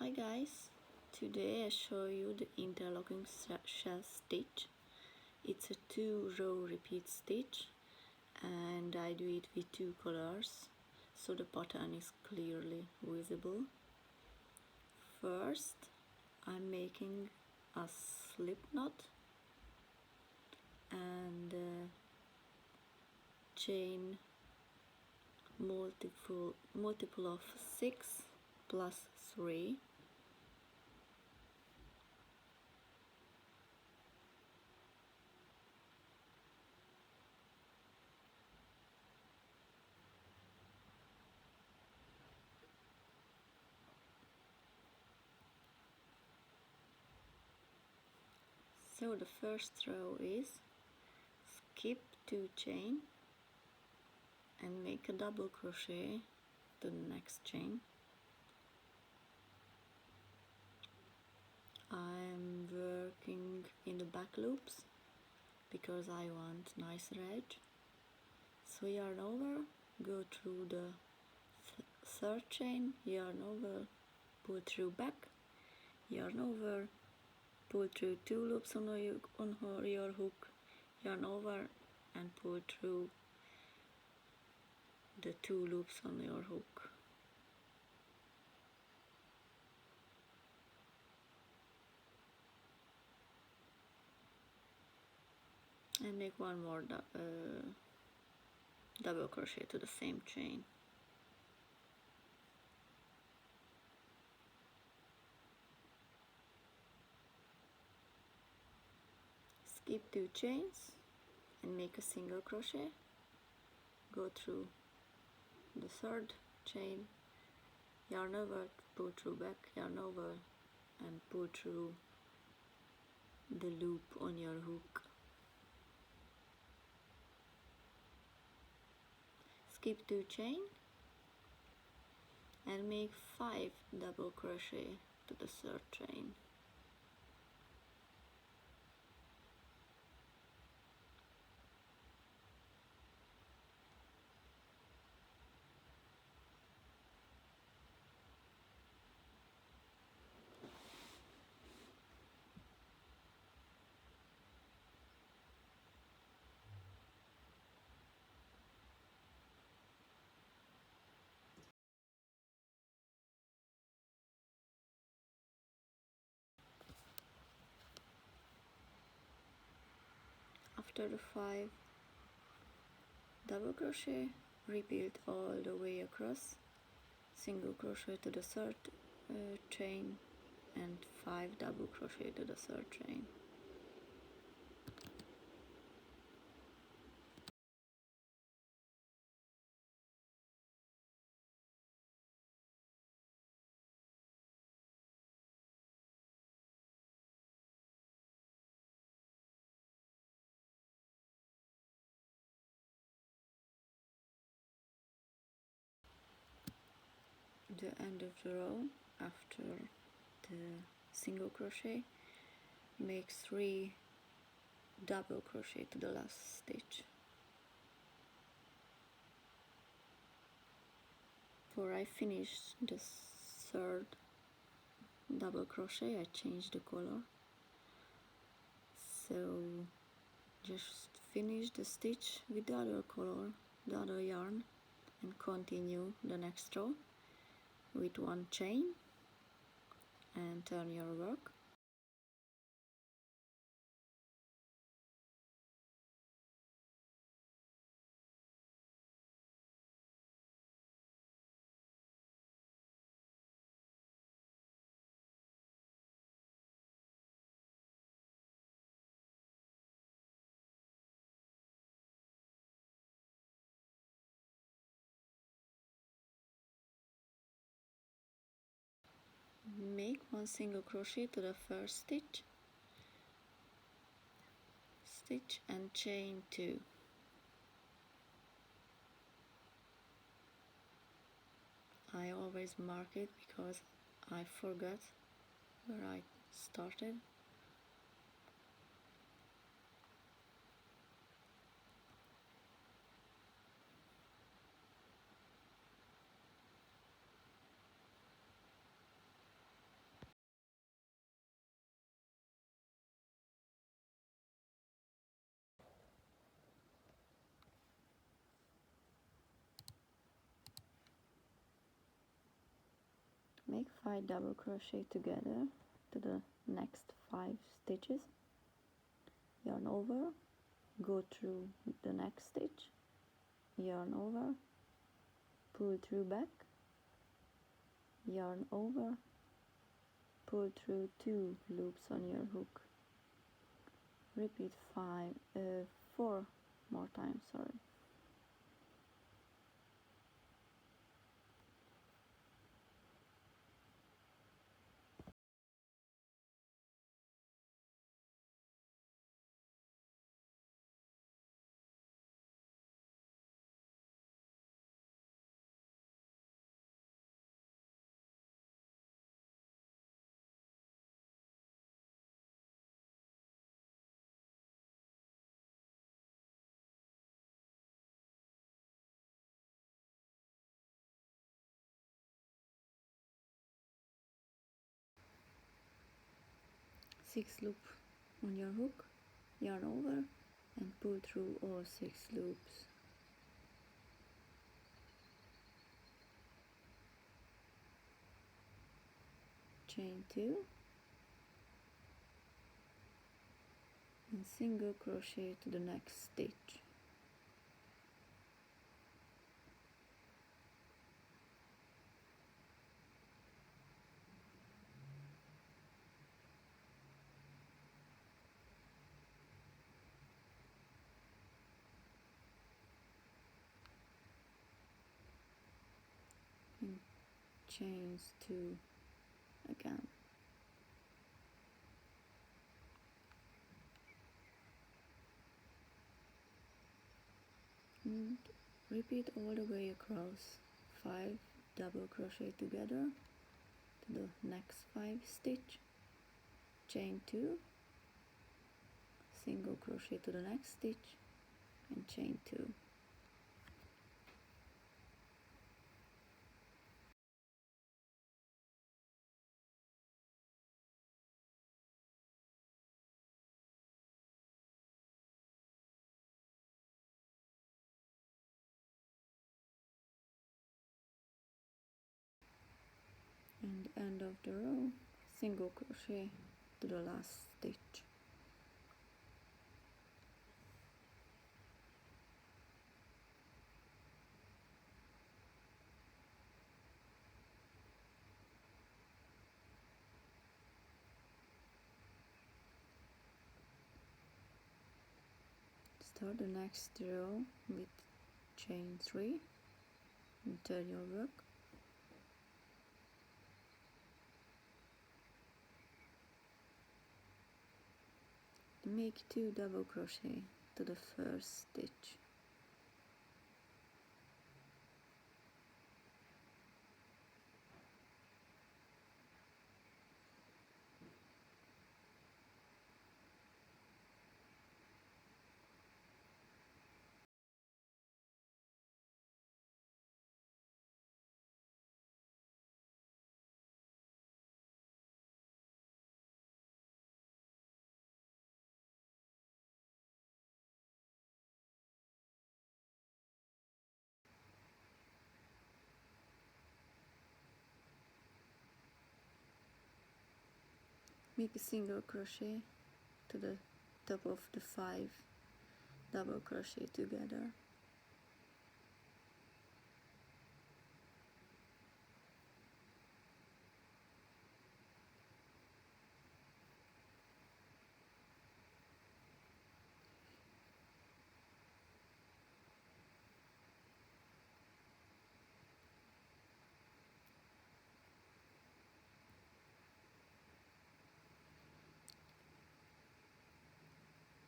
Hi guys, today I show you the interlocking shell stitch. It's a 2-row repeat stitch and I do it with 2 colors so the pattern is clearly visible. First I'm making a slip knot and chain multiple of 6 plus 3. So the first row is skip 2 chain and make a double crochet to the next chain. I'm working in the back loops because I want nicer edge. So yarn over, go through the third chain, yarn over, pull through back, yarn over, pull through 2 loops on your hook, yarn over and pull through the 2 loops on your hook. And make one more double crochet to the same chain. Skip 2 chains and make a single crochet, go through the third chain, yarn over, pull through back, yarn over and pull through the loop on your hook. Skip 2 chain and make 5 double crochet to the third chain. After the 5 double crochet, repeat all the way across, single crochet to the third chain and 5 double crochet to the third chain. The end of the row, after the single crochet, make 3 double crochet to the last stitch. Before I finish the third double crochet, I change the color, so just finish the stitch with the other color, the other yarn, and continue the next row with 1 chain and turn your work. Make 1 single crochet to the first stitch and chain 2. I always mark it because I forgot where I started. Make 5 double crochet together to the next 5 stitches, yarn over, go through the next stitch, yarn over, pull through back, yarn over, pull through 2 loops on your hook. Repeat 4 more times, sorry. Six loop on your hook, yarn over and pull through all 6 loops. Chain 2 and single crochet to the next stitch. And chains 2 again. And repeat all the way across. 5 double crochet together to the next 5 stitch, chain 2, single crochet to the next stitch and chain 2. And end of the row, single crochet to the last stitch. Start the next row with chain 3 and turn your work. Make 2 double crochet to the first stitch. Make a single crochet to the top of the 5 double crochet together.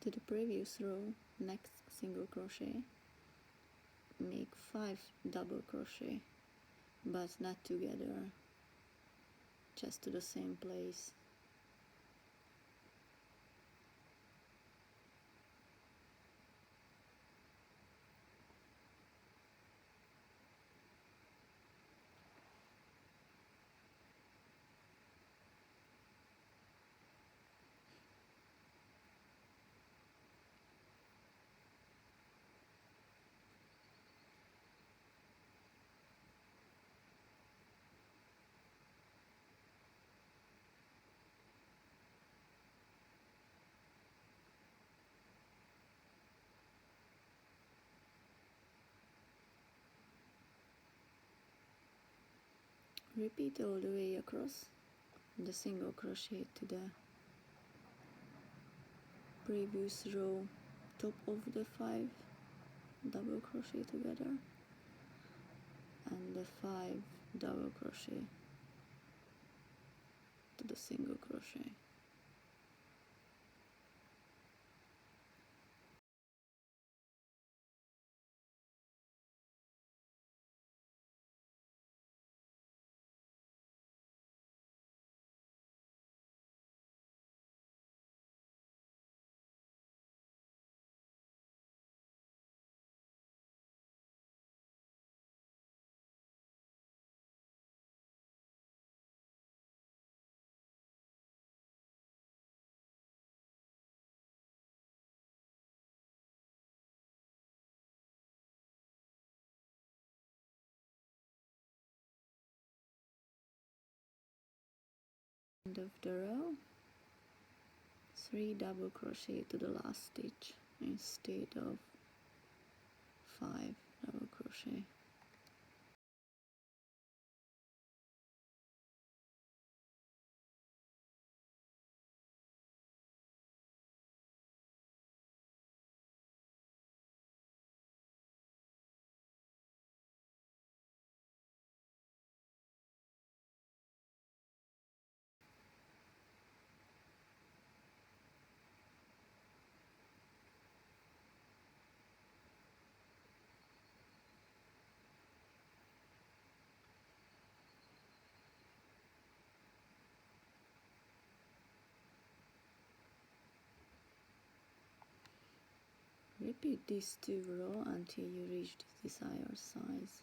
To the previous row, next single crochet, make 5 double crochet, but not together, just to the same place. Repeat all the way across the single crochet to the previous row, top of the 5 double crochet together, and the 5 double crochet to the single crochet. End of the row, 3 double crochet to the last stitch instead of 5 double crochet. Repeat these 2 rows until you reach the desired size.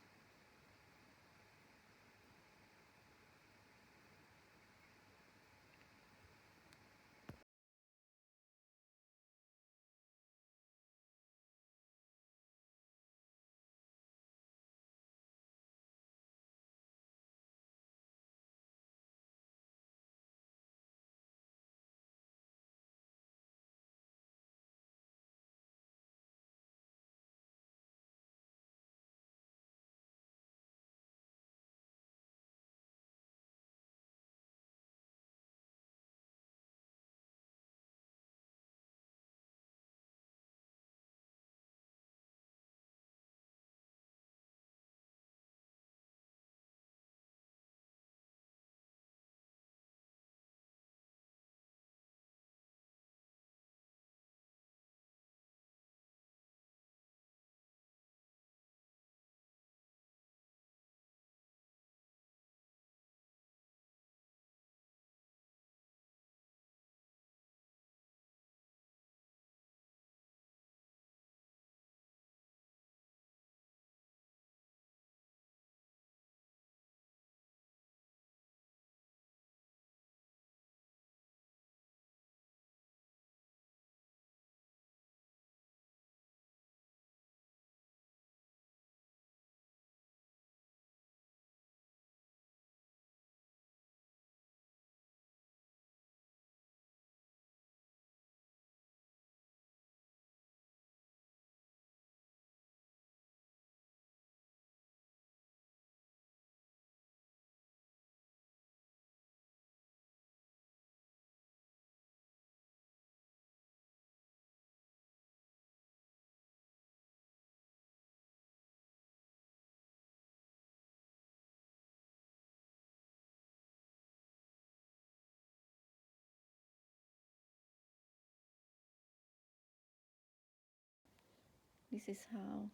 This is how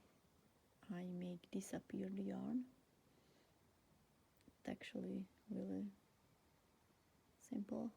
I make disappear the yarn. It's actually really simple.